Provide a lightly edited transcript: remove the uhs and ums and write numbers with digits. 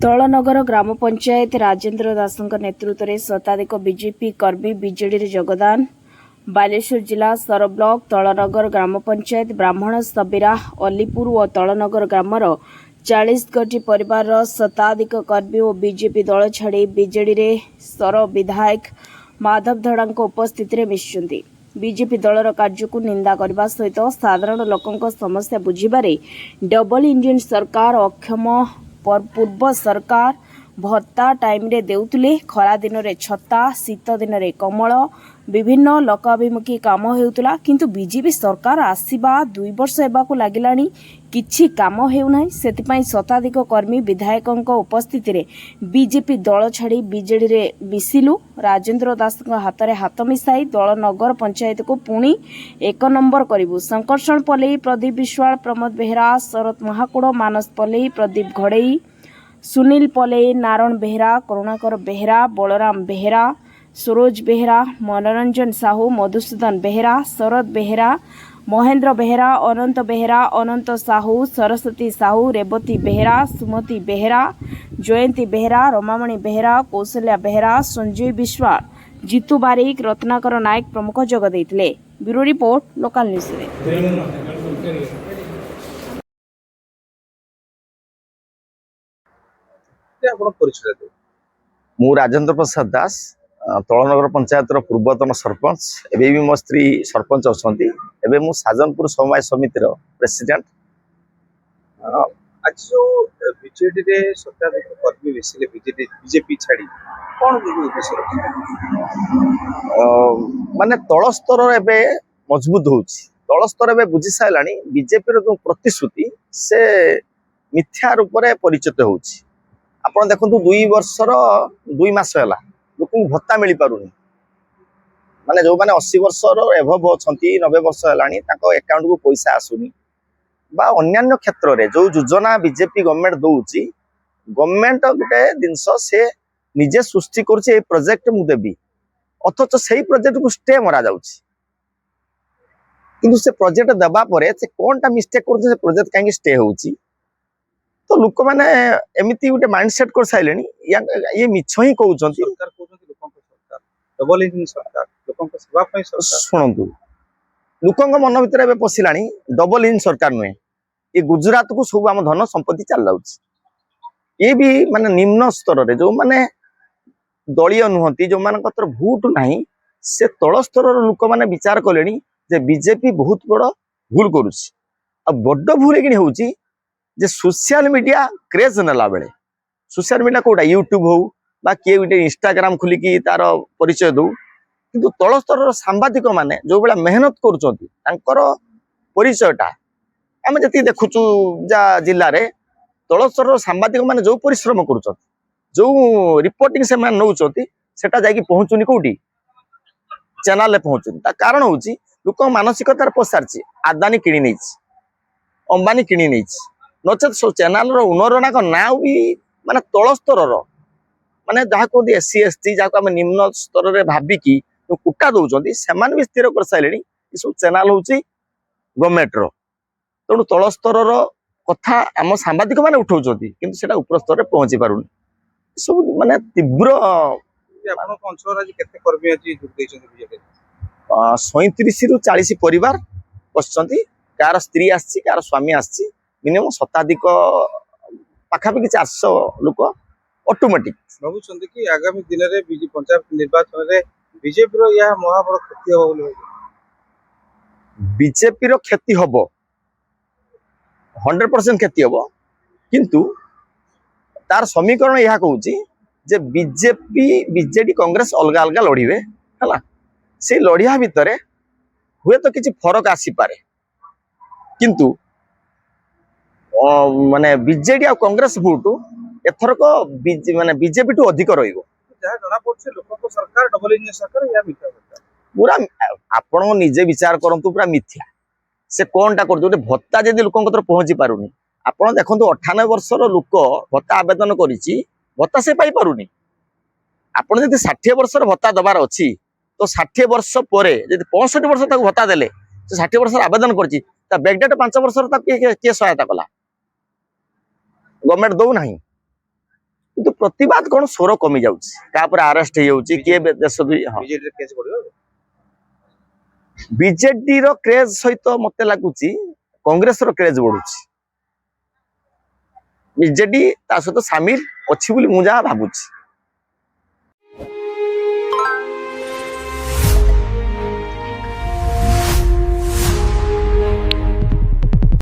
तलनगर ग्राम पंचायत राजेन्द्र दासଙ୍କ नेतृत्व में शताधिक बीजेपी कर्मी बीजेडी रे योगदान। बालेश्वर जिला सर ब्लॉक तलनगर ग्राम पंचायत ब्राह्मण सबीरा अलीपुर और तलनगर ग्रामर 40 गोटी परिवार शताधिक कर्मी और बीजेपी दल छाड़ी बीजेडी रे सर विधायक माधव धड़ा उपस्थित में मिशुंती। बीजेपी दलर कार्य को निंदा करने सहित साधारण लोकों समस्या बुझीबारे डबल इंजिन सरकार अक्षम पूर्व सरकार भत्ता टाइम रे देउतले खरा दिन रे छत्ता शीत दिन रे कमल विभिन्न लोकाभिमुखी काम हेउतला किंतु बीजेपी सरकार आसीबा 2 वर्ष हेबाकू लागिलानी किछि काम हेउनाय। सेतिपई शताधिक कर्मी विधायकଙ୍କ उपस्थिति रे बीजेपी दल छाड़ी बीजेडी रे मिसिलु। राजेन्द्र दास हाथ रे हाथ मिसाई दल नगर पंचायत को पुणी 1 नंबर करिबु। संकर्षण पल्लई प्रदीप विश्वाल प्रमोद बेहरा शरत महाकुड़ मानस पल्लई प्रदीप घड़ई सुनील पल्लई नारायण बेहरा करुणाकर बेहरा बलराम बेहरा सरोज बेहरा मनोरंजन साहू मधुसूदन बेहरा शरद बेहरा महेंद्र बेहरा अनंत बेहरा अनंत साहू सरस्वती साहू रेवती बेहरा सुमति बेहरा जयंती बेहरा रमामणि बेहरा कौशल्या बेहरा संजय विश्वाल जीतू बारिक रत्नाकर नायक प्रमुख जोग देइथिले। ब्यूरो रिपोर्ट लोकल न्यूज रे। मु राजेन्द्र प्रसाद दास तलनगर पंचायत पूर्वतन सरपंच एबे भी मो स्त्री सरपंच अछंती। एबे मु साजनपुर समवाय समितिर प्रेसिडेंट। आज जो बीजेडी रे शताधिक कर्मी बेसिले बीजेपी छाड़ी कोन उद्देश्य माने तल स्तर एबे मजबूत होउची। तल स्तर एबे बुझी साइलानी बीजेपी रो जो प्रतिश्रुति से मिथ्या रूप रे परिचित होउची। आपण देखंतु 2 वर्षर 2 मास हैला लोक भत्ता मिल पारुनी। माने जो माने 80 वर्षर एभव अछंती 90 वर्ष हैलानी ताको अकाउंट को पैसा आसुनी बा अन्यान्य क्षेत्र रे जो योजना बीजेपी गवर्नमेंट दउची गवर्नमेंट गोटे जिनस से निजे सृष्टि करछि ए प्रोजेक्ट मु देबी अथच सेही प्रोजेक्ट को स्टे मरा जाउछि। किंतु से प्रोजेक्ट दबा परे से कोनटा मिस्टेक करछि से प्रोजेक्ट काहे स्टे होउछि। तो लोक मैंने एमती गोटे माइंड सेट कर साइलेनी ये मिछ ही कहउछंती। सरकार कहउछंती लोकन को सरकार डबल इंजिन सरकार लोकन को सेवा पई सरकार। सुनंतु लोकन मन भीतर एबे पसिलानी डबल इंजिन सरकार नुहे ये गुजरात को सब आम धन संपत्ति चल जाउछि। ये भी माने निम्न स्तर रे जो माने दलीय नुहंती जो मान कतर भूट नाही से तळ स्तर रो लोक माने विचार कलेनी जे बीजेपी बहुत बड़ भूल करूछि। आ बड्ड भूल कि होउछि जे सोशल मीडिया क्रेज नेला बेले सोशल मीडिया कोटा यूट्यूब हो बा किए गोटे इंस्टाग्राम खुलिकी तार परिचय दो किंतु तल स्तर सांबादिक माने जो बेला मेहनत करुचंती तांकर परिचयटा आम जी देखुचु जा जिले में तल स्तर सांबादिक माने जो परिश्रम करुचंती जो रिपोर्टिंग से माने नउचंती सेटा जाई पहुंचुनी कोठी चैनल ले पहुंचुनी। ता कारण होची लोक मानसिकतार पसारची आदानी किणी नैची अंबानी किणी नैची नचेत सब चैनल ओनर ना भी माने तल स्तर माने जहाँ कहते एससी एसटी जहाँ आम निम्न स्तर में भाविकी जो कुटा दौरान से भी स्थिर कर सारे सब चैनल हूँ गवर्नमेंट तेणु तल स्तर कथा आम सांबादिक मैंने उठाऊँ कि उपर स्तर में पहुंची पार सब माने तीव्र 37 रु 40 परिवार बसुँच कार स्त्री आसी कार स्वामी आसी मिनिमम शताधिक पाखापाखि 400 लोक ऑटोमेटिक भावुं कि आगामी दिन में पंचायत निर्वाचन में बीजेपी यह महाबड़ क्षति हम बोली बीजेपी क्षति हम 100% क्षति हम किंतु तार समीकरण यह कहूँ जे बीजेपी बीजेडी कांग्रेस अलग अलग लड़े है से लड़िया भितर हुए तो किसी फरक आसी पारे किंतु माने बीजेडी आ कांग्रेस भोट एथरक माने बीजेपी टू अधिक रहिबो जहाँ जना पड़ছে लोक सरकार डबल इंजिन सरकार या मिथ्या सरकार पूरा आपण निजे विचार करंतु पूरा मिथ्या से कोनटा कर जोटे भत्ता जदी लोकन कतर पहुंची पारुनी आपण देखंतु 98 वर्षर लोक भत्ता आवेदन करिछि भत्ता से पाई पारुनी। आपण जदी 60 वर्षर भत्ता दबार अछि तो 60 वर्ष परे जदी 65 वर्ष तक भत्ता देले से 60 वर्षर आवेदन करछि ता बैकडेट 5 वर्षर तक के सहायता कला गवर्नमेंट दौ नहीं କିନ୍ତୁ ପ୍ରତିବାଦ କଣ ସ୍ୱର କମି ଯାଉଛି, କାପରେ ଆରେଷ୍ଟ ହେଇଯାଉଛି, କିଏ ଦେଶ ବିଜେଡିରେ କେସ୍ ପଡିବ। ବିଜେଡି ର କ୍ରେଜ ସହିତ ମତେ ଲାଗୁଛି କଂଗ୍ରେସ ର କ୍ରେଜ ବଢୁଛି। ବିଜେଡି ତା ସହିତ ସାମିଲ ଅଛି ବୋଲି ମୁଁ ଯାହା ଭାବୁଛି।